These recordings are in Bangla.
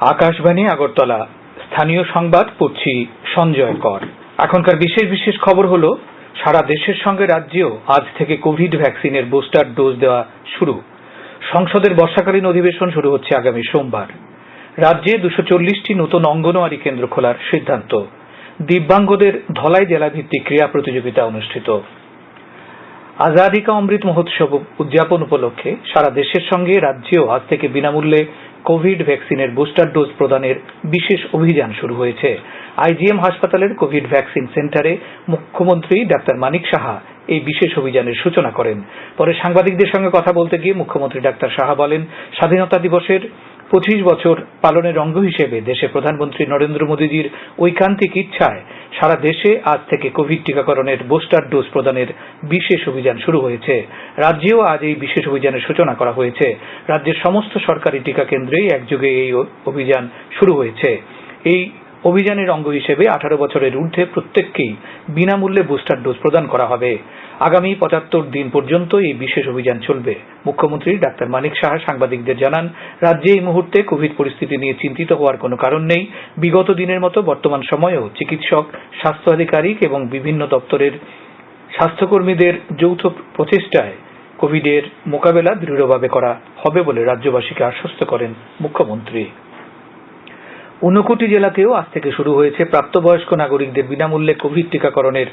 আকাশবাণী আগরতলা স্থানীয় সংবাদ পড়ছি সঞ্জয় কর। এখনকার বিশেষ বিশেষ খবর হল, সারা দেশের সঙ্গে রাজ্যেও আজ থেকে কোভিড ভ্যাকসিনের বুস্টার ডোজ দেওয়া শুরু। সংসদের বর্ষাকালীন অধিবেশন শুরু হচ্ছে আগামী সোমবার। রাজ্যে 240টি নতুন অঙ্গনওয়াড়ি কেন্দ্র খোলার সিদ্ধান্ত। দিব্যাঙ্গদের ধলাই জেলাভিত্তিক ক্রীড়া প্রতিযোগিতা অনুষ্ঠিত। আজাদী কা অমৃত মহোৎসব উদযাপন উপলক্ষে সারা দেশের সঙ্গে রাজ্যেও আজ থেকে বিনামূল্যে কোভিড ভ্যাকসিনের বুস্টার ডোজ প্রদানের বিশেষ অভিযান শুরু হয়েছে। আইজিএম হাসপাতালের কোভিড ভ্যাকসিন সেন্টারে মুখ্যমন্ত্রী ডাক্তার মানিক সাহা এই বিশেষ অভিযানের সূচনা করেন। পরে সাংবাদিকদের সঙ্গে কথা বলতে গিয়ে মুখ্যমন্ত্রী ডাক্তার সাহা বলেন, স্বাধীনতা দিবসের 25 বছর পালনের অঙ্গ হিসেবে দেশে প্রধানমন্ত্রী নরেন্দ্র মোদীজির ঐকান্তিক ইচ্ছায় সারা দেশে আজ থেকে কোভিড টিকাকরণের বুস্টার ডোজ প্রদানের বিশেষ অভিযান শুরু হয়েছে। রাজ্যেও আজ এই বিশেষ অভিযানের সূচনা করা হয়েছে। রাজ্যের সমস্ত সরকারি টিকা কেন্দ্রেই একযোগে এই অভিযান শুরু হয়েছে। এই অভিযানের অঙ্গ হিসেবে 18 বছরের ঊর্ধ্বে প্রত্যেককেই বিনামূল্যে বুস্টার ডোজ প্রদান করা হবে। আগামী 75 দিন পর্যন্ত এই বিশেষ অভিযান চলবে। মুখ্যমন্ত্রী ডাক্তার মানিক সাহা সাংবাদিকদের জানান, রাজ্যে এই মুহূর্তে কোভিড পরিস্থিতি নিয়ে চিন্তিত হওয়ার কোনো কারণ নেই। বিগত দিনের মতো বর্তমান সময়েও চিকিৎসক, স্বাস্থ্য আধিকারিক এবং বিভিন্ন দপ্তরের স্বাস্থ্যকর্মীদের যৌথ প্রচেষ্টায় কোভিডের মোকাবেলা দৃঢ়ভাবে করা হবে বলে রাজ্যবাসীকে আশ্বস্ত করেন মুখ্যমন্ত্রী। 59 জেলাতেও আজ থেকে শুরু হয়েছে প্রাপ্তবয়স্ক নাগরিকদের বিনামূল্যে কোভিড টিকাকরণের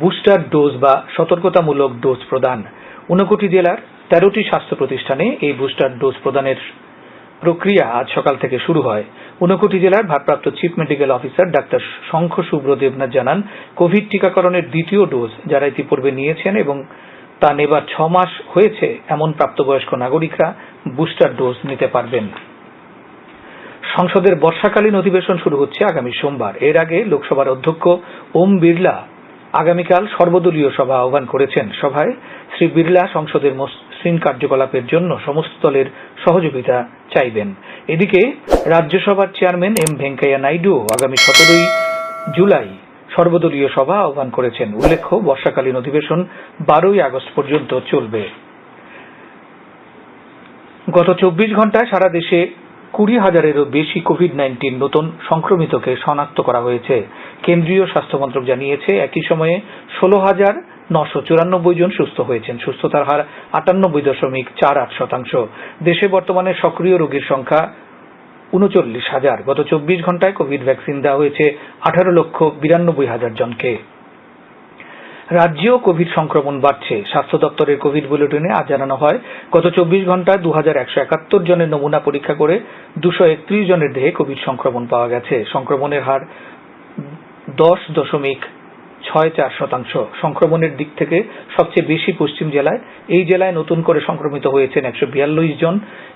বুস্টার ডোজ বা সতর্কতামূলক ডোজ প্রদান। 59 জেলার 13টি স্বাস্থ্য প্রতিষ্ঠানে এই বুস্টার ডোজ প্রদানের প্রক্রিয়া আজ সকাল থেকে শুরু হয়। 59 জেলার ভারপ্রাপ্ত চিফ মেডিকেল অফিসার ডাক্তার শঙ্খ শুভ্র দেবনাথ জানান, কোভিড টিকাকরণের দ্বিতীয় ডোজ যারা ইতিপূর্বে নিয়েছেন এবং তা নেবার 6 মাস হয়েছে এমন প্রাপ্তবয়স্ক নাগরিকরা বুস্টার ডোজ নিতে পারবেন। সংসদের বর্ষাকালীন অধিবেশন শুরু হচ্ছে আগামী সোমবার। এর আগে লোকসভার অধ্যক্ষ ওম বিড়লা আগামীকাল সর্বদলীয় সভা আহ্বান করেছেন। সভায় শ্রী বিড়লা সংসদের মসৃণ কার্যকলাপের জন্য সমস্ত দলের সহযোগিতা চাইবেন। এদিকে রাজ্যসভার চেয়ারম্যান এম ভেঙ্কাইয়া নাইডুও আগামী 17 জুলাই সর্বদলীয় সভা আহ্বান করেছেন। উল্লেখ্য, বর্ষাকালীন অধিবেশন 12 আগস্ট পর্যন্ত চলবে। গত 24 ঘন্টায় সারা দেশে 20,000-এরও বেশি কোভিড-19 নতুন সংক্রমিতকে শনাক্ত করা হয়েছে। কেন্দ্রীয় স্বাস্থ্য মন্ত্রক জানিয়েছে, একই সময়ে 16,994 জন সুস্থ হয়েছেন। সুস্থতার হার 98.48%। দেশে বর্তমানে সক্রিয় রোগীর সংখ্যা 39,000। গত 24 ঘন্টায় কোভিড ভ্যাকসিন দেওয়া হয়েছে 18,92,000 জনকে। রাজ্যেও কোভিড সংক্রমণ বাড়ছে। স্বাস্থ্য দপ্তরের কোভিড বুলেটিনে আজ জানানো হয়, গত 24 ঘন্টায় 2171 জনের নমুনা পরীক্ষা করে 231 জনের দেহে কোভিড সংক্রমণ পাওয়া গেছে। সংক্রমণের হার 10.64%। সংক্রমণের দিক থেকে সবচেয়ে বেশি পশ্চিম জেলায়। এই জেলায় নতুন করে সংক্রমিত হয়েছেন 142 জন।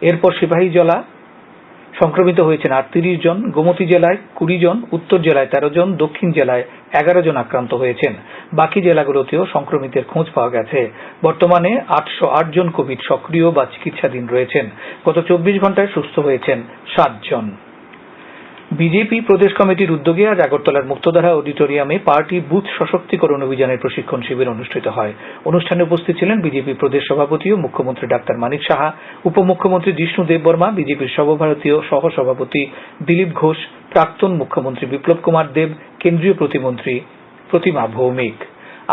এরপর সিপাহীজলা সংক্রমিত হয়েছেন 38 জন, গোমতী জেলায় 20 জন, উত্তর জেলায় 13 জন, দক্ষিণ জেলায় 11 জন আক্রান্ত হয়েছেন। বাকি জেলাগুলোতেও সংক্রমিতের খোঁজ পাওয়া গেছে। বর্তমানে 808 জন কোভিড সক্রিয় বা চিকিৎসাধীন রয়েছেন। গত 24 ঘন্টায় সুস্থ হয়েছেন 7 জন। বিজেপি প্রদেশ কমিটির উদ্যোগে আজ আগরতলার মুক্তধারা অডিটোরিয়ামে পার্টি বুথ সশক্তিকরণ অভিযানের প্রশিক্ষণ শিবির অনুষ্ঠিত হয়। অনুষ্ঠানে উপস্থিত ছিলেন বিজেপি প্রদেশ সভাপতি ও মুখ্যমন্ত্রী ডাক্তার মানিক সাহা, উপমুখ্যমন্ত্রী জিষ্ণু দেববর্মা, বিজেপির সর্বভারতীয় সহসভাপতি দিলীপ ঘোষ, প্রাক্তন মুখ্যমন্ত্রী বিপ্লব কুমার দেব, কেন্দ্রীয় প্রতিমন্ত্রী প্রতিমা ভৌমিক।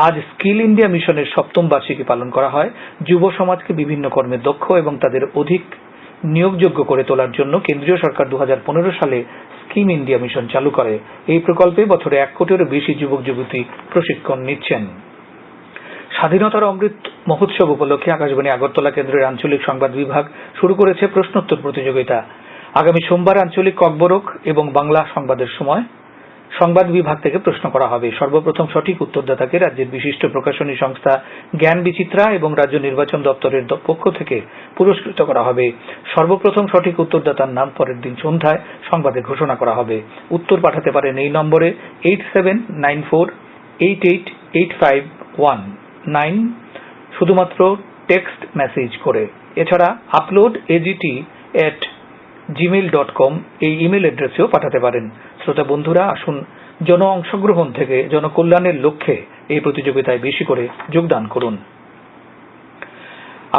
আজ স্কিল ইন্ডিয়া মিশনের 7ম বার্ষিকী পালন করা হয়। যুব সমাজকে বিভিন্ন কর্মে দক্ষ এবং তাদের অধিক নিয়োগযোগ্য করে তোলার জন্য কেন্দ্রীয় সরকার 2015 সালে স্কিম ইন্ডিয়া মিশন চালু করে। এই প্রকল্পে বছরে 1 কোটিরও বেশি যুবক যুবতী প্রশিক্ষণ নিচ্ছেন। স্বাধীনতার অমৃত মহোৎসব উপলক্ষে আকাশবাণী আগরতলা কেন্দ্রের আঞ্চলিক সংবাদ বিভাগ শুরু করেছে প্রশ্নোত্তর প্রতিযোগিতা। আগামী সোমবার আঞ্চলিক ককবরক এবং বাংলা সংবাদের সময় সংবাদ বিভাগ থেকে প্রশ্ন করা হবে। সর্বপ্রথম সঠিক উত্তরদাতাকে রাজ্যের বিশিষ্ট প্রকাশনী সংস্থা জ্ঞান বিচিত্রা এবং রাজ্য নির্বাচন দপ্তরের পক্ষ থেকে পুরস্কৃত করা হবে। সর্বপ্রথম সঠিক উত্তরদাতার নাম পরের দিন সন্ধ্যায় সংবাদে ঘোষণা করা হবে। উত্তর পাঠাতে পারেন এই নম্বরে 8794885851 শুধুমাত্র টেক্সট মেসেজ করে। এছাড়া upload@gmail.com এই ইমেল অ্যাড্রেসেও পাঠাতে পারেন। শ্রোতা বন্ধুরা, আসুন জন অংশগ্রহণ থেকে জনকল্যাণের লক্ষ্যে এই প্রতিযোগিতায় বেশি করে যোগদান করুন।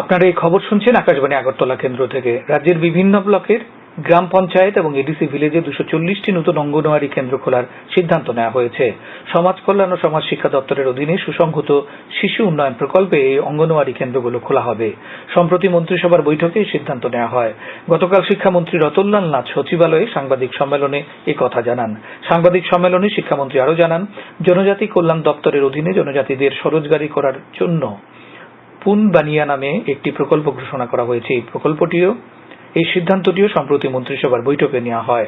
আপনারা এই খবর শুনছেন আকাশবাণী আগরতলা কেন্দ্র থেকে। রাজ্যের বিভিন্ন ব্লকের গ্রাম পঞ্চায়েত এবং এডিসি ভিলেজে 240টি নতুন অঙ্গনওয়াড়ি কেন্দ্র খোলার সিদ্ধান্ত নেওয়া হয়েছে। সমাজ কল্যাণ ও সমাজ শিক্ষা দপ্তরের অধীনে সুসংহত শিশু উন্নয়ন প্রকল্পে এই অঙ্গনওয়াড়ি কেন্দ্রগুলো খোলা হবে। সম্প্রতি মন্ত্রিসভার বৈঠকে এই সিদ্ধান্ত নেওয়া হয়। গতকাল শিক্ষামন্ত্রী রতনলাল নাথ সচিবালয়ে সাংবাদিক সম্মেলনে একথা জানান। সাংবাদিক সম্মেলনে শিক্ষামন্ত্রী আরও জানান, জনজাতি কল্যাণ দপ্তরের অধীনে জনজাতিদের স্বরোজগারি করার জন্য পুনবানিয়া নামে একটি প্রকল্প ঘোষণা করা হয়েছে। এই সিদ্ধান্তটিও সম্প্রতি মন্ত্রিসভার বৈঠকে নেওয়া হয়।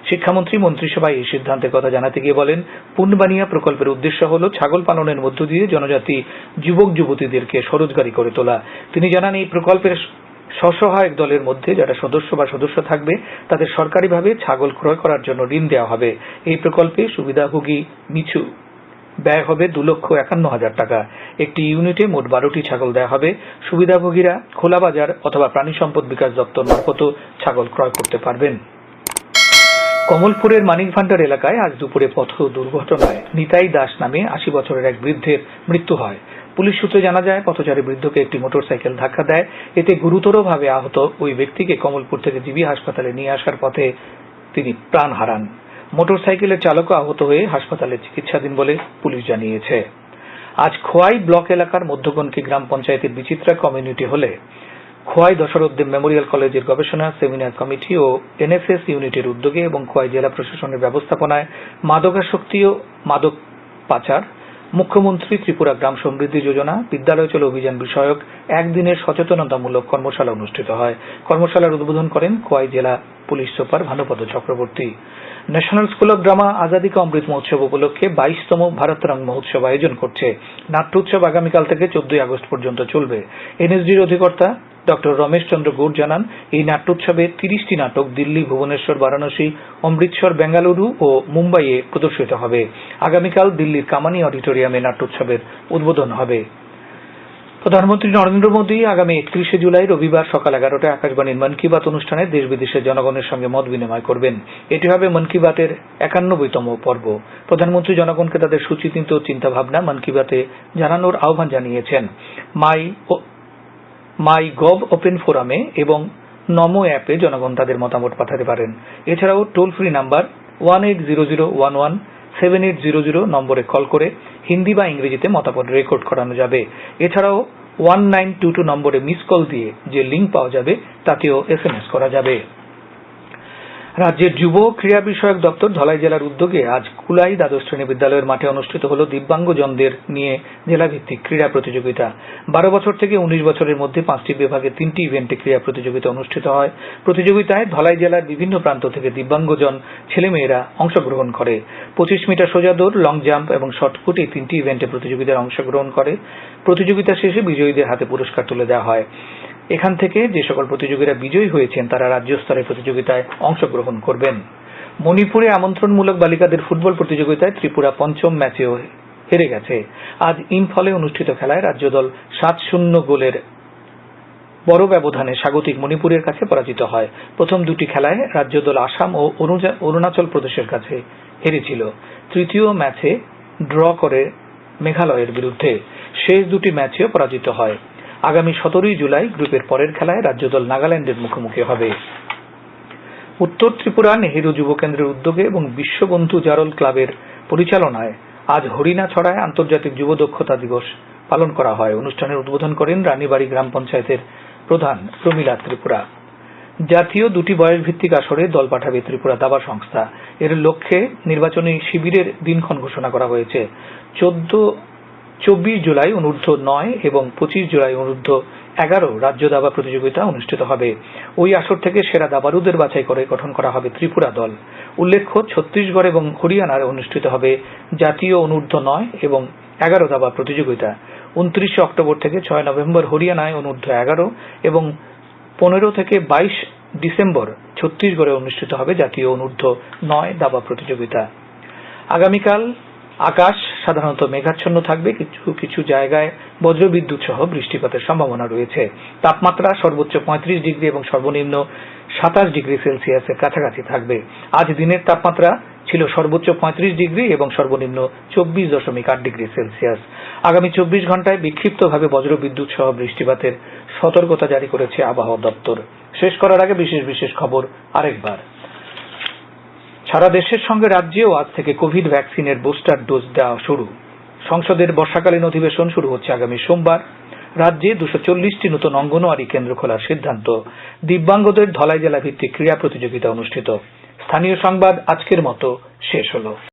শিক্ষামন্ত্রী মন্ত্রিসভায় এই সিদ্ধান্তের কথা জানাতে গিয়ে বলেন, পুনবানিয়া প্রকল্পের উদ্দেশ্য হল ছাগল পালনের মধ্য দিয়ে জনজাতি যুবক যুবতীদেরকে স্বরোজগারি করে তোলা। তিনি জানান, এই প্রকল্পের স্বসহায়ক দলের মধ্যে যারা সদস্য থাকবে তাদের সরকারিভাবে ছাগল ক্রয় করার জন্য ঋণ দেওয়া হবে। এই প্রকল্পে সুবিধাভোগী মিছু ব্যয় হবে 2,51,000 টাকা। একটি ইউনিটে মোট 12টি ছাগল দেওয়া হবে। সুবিধাভোগীরা খোলা বাজার অথবা প্রাণী সম্পদ বিকাশ দপ্তর মারফতও ছাগল ক্রয় করতে পারবেন। কমলপুরের মানিক ভান্ডার এলাকায় আজ দুপুরে পথ দুর্ঘটনায় নিতাই দাস নামে 80 বছরের এক বৃদ্ধের মৃত্যু হয়। পুলিশ সূত্রে জানা যায়, পথচারী বৃদ্ধকে একটি মোটরসাইকেল ধাক্কা দেয়। এতে গুরুতরভাবে আহত ওই ব্যক্তিকে কমলপুর থেকে জিবি হাসপাতালে নিয়ে আসার পথে তিনি প্রাণ হারান। মোটরসাইকেলের চালকও আহত হয়ে হাসপাতালে চিকিৎসাধীন বলে পুলিশ জানিয়েছে। আজ খোয়াই ব্লক এলাকার মধ্যগণকি গ্রাম পঞ্চায়েতের বিচিত্রা কমিউনিটি হলে খোয়াই দশরথ দেব মেমোরিয়াল কলেজের গবেষণা সেমিনার কমিটি ও এনএসএস ইউনিটের উদ্যোগে এবং খোয়াই জেলা প্রশাসনের ব্যবস্থাপনায় মাদকাসক্তি ও মাদক পাচার, মুখ্যমন্ত্রী ত্রিপুরা গ্রাম সমৃদ্ধি যোজনা, বিদ্যালয় চলো অভিযান বিষয়ক একদিনের সচেতনতামূলক কর্মশালা অনুষ্ঠিত হয়। কর্মশালার উদ্বোধন করেন খোয়াই জেলা police super Bhanupada Chakraborty. National school of drama Azadi ka Amrit মহোৎসব উপলক্ষে 22তম ভারত রং মহোৎসব আয়োজন করছে। নাট্য উৎসব আগামীকাল থেকে 14 আগস্ট পর্যন্ত চলবে। এনএসডির অধিকর্তা ডক্টর রমেশ চন্দ্র গৌড় জানান, এই নাট্যোৎসবে 30টি নাটক দিল্লি, ভুবনেশ্বর, বারাণসী, অমৃতসর, বেঙ্গালুরু ও মুম্বাইয়ে প্রদর্শিত হবে। আগামীকাল দিল্লির কামানি অডিটোরিয়ামে নাট্যোৎসবের উদ্বোধন হবে। প্রধানমন্ত্রী নরেন্দ্র মোদী আগামী 31শে জুলাই রবিবার সকাল 11টায় আকাশবাণীর মন কি বাত অনুষ্ঠানে দেশ বিদেশের জনগণের সঙ্গে মত বিনিময় করবেন। এটি হবে মন কি বাতের 91তম পর্ব। প্রধানমন্ত্রী জনগণকে তাদের সুচিন্তিত চিন্তাভাবনা মন কি বাতে জানানোর আহ্বান জানিয়েছেন। মাই গভ ওপেন ফোরামে এবং নমো অ্যাপে জনগণ তাদের মতামত পাঠাতে পারেন। এছাড়াও টোল ফ্রি নাম্বার 1800117800 নম্বরে কল করে হিন্দি বা ইংরেজিতে মতামত রেকর্ড করানো যাবে। এছাড়াও 1922 নম্বরে মিস কল দিয়ে যে লিঙ্ক পাওয়া যাবে তাতেও SMS করা যাবে। রাজ্যের যুব ক্রীড়া বিষয়ক দপ্তর ধলাই জেলার উদ্যোগে আজ কুলাই দ্বাদশ শ্রেণী বিদ্যালয়ের মাঠে অনুষ্ঠিত হল দিব্যাঙ্গজনদের নিয়ে জেলাভিত্তিক ক্রীড়া প্রতিযোগিতা। 12 বছর থেকে 19 বছরের মধ্যে 5টি বিভাগে 3টি ইভেন্টে ক্রীড়া প্রতিযোগিতা অনুষ্ঠিত হয়। প্রতিযোগিতায় ধলাই জেলার বিভিন্ন প্রান্ত থেকে দিব্যাঙ্গজন ছেলেমেয়েরা অংশগ্রহণ করে। 25 মিটার সোজা দৌড়, লং জাম্প এবং শটপুট এই 3টি ইভেন্টে প্রতিযোগিতায় অংশগ্রহণ করে। প্রতিযোগিতা শেষে বিজয়ীদের হাতে পুরস্কার তুলে দেওয়া হয়। এখান থেকে যে সকল প্রতিযোগীরা বিজয়ী হয়েছেন তারা রাজ্য স্তরের প্রতিযোগিতায় অংশগ্রহণ করবেন। মণিপুরে আমন্ত্রণমূলক বালিকাদের ফুটবল প্রতিযোগিতায় ত্রিপুরা 5ম ম্যাচেও হেরে গেছে। আজ ইম্ফলে অনুষ্ঠিত খেলায় রাজ্য দল 7-0 গোলের বড় ব্যবধানে স্বাগতিক মণিপুরের কাছে পরাজিত হয়। প্রথম দুটি খেলায় রাজ্য দল আসাম ও অরুণাচল প্রদেশের কাছে হেরেছিল। তৃতীয় ম্যাচে ড্র করে মেঘালয়ের বিরুদ্ধে। শেষ দুটি ম্যাচেও পরাজিত হয়। আগামী 17 জুলাই গ্রুপের পরের খেলায় রাজ্য দল নাগাল্যান্ডের মুখোমুখি হবে। উত্তর ত্রিপুরা নেহেরু যুব কেন্দ্রের উদ্যোগে এবং বিশ্ববন্ধু জারল ক্লাবের পরিচালনায় আজ হরিণাছড়ায় আন্তর্জাতিক যুব দক্ষতা দিবস পালন করা হয়। অনুষ্ঠানের উদ্বোধন করেন রানীবাড়ি গ্রাম পঞ্চায়েতের প্রধান প্রমীলা ত্রিপুরা। জাতীয় দুটি বয়স ভিত্তিক আসরে দল পাঠাবে ত্রিপুরা দাবা সংস্থা। এর লক্ষ্যে নির্বাচনী শিবিরের দিনক্ষণ ঘোষণা করা হয়েছে। 24 জুলাই অনূর্ধ্ব 9 এবং 25 জুলাই অনূর্ধ্ব 11 রাজ্য দাবা প্রতিযোগিতা অনুষ্ঠিত হবে। ওই আসর থেকে সেরা দাবারুদের বাছাই করে গঠন করা হবে ত্রিপুরা দল। উল্লেখ্য, ছত্তিশগড় এবং হরিয়ানায় অনুষ্ঠিত হবে জাতীয় অনূর্ধ্ব 9 এবং 11 দাবা প্রতিযোগিতা। 29 অক্টোবর থেকে 6 নভেম্বর হরিয়ানায় অনূর্ধ্ব 11 এবং 15 থেকে 22 ডিসেম্বর ছত্তিশগড়ে অনুষ্ঠিত হবে জাতীয় অনূর্ধ্ব 9 দাবা প্রতিযোগিতা। আগামীকাল আকাশ সাধারণত মেঘাচ্ছন্ন থাকবে। কিছু কিছু জায়গায় বজ্রবিদ্যুৎ সহ বৃষ্টিপাতের সম্ভাবনা রয়েছে। তাপমাত্রা সর্বোচ্চ 35 ডিগ্রি এবং সর্বনিম্ন 27 ডিগ্রি সেলসিয়াসের কাছাকাছি থাকবে। আজ দিনের তাপমাত্রা ছিল সর্বোচ্চ 35 ডিগ্রি এবং সর্বনিম্ন 24.8 ডিগ্রি সেলসিয়াস। আগামী 24 ঘন্টায় বিক্ষিপ্তভাবে বজ্রবিদ্যুৎ সহ বৃষ্টিপাতের সতর্কতা জারি করেছে আবহাওয়া দপ্তর। শেষ করার আগে বিশেষ বিশেষ খবর আরেকবার। সারা দেশের সঙ্গে রাজ্যেও আজ থেকে কোভিড ভ্যাকসিনের বুস্টার ডোজ দেওয়া শুরু। সংসদের বর্ষাকালীন অধিবেশন শুরু হচ্ছে আগামী সোমবার। রাজ্যে 240টি নতুন অঙ্গনওয়াড়ি কেন্দ্র খোলার সিদ্ধান্ত। দিব্যাঙ্গদের ধলাই জেলা ভিত্তিক ক্রীড়া প্রতিযোগিতা অনুষ্ঠিত। স্থানীয় সংবাদ আজকের মতো শেষ হলো।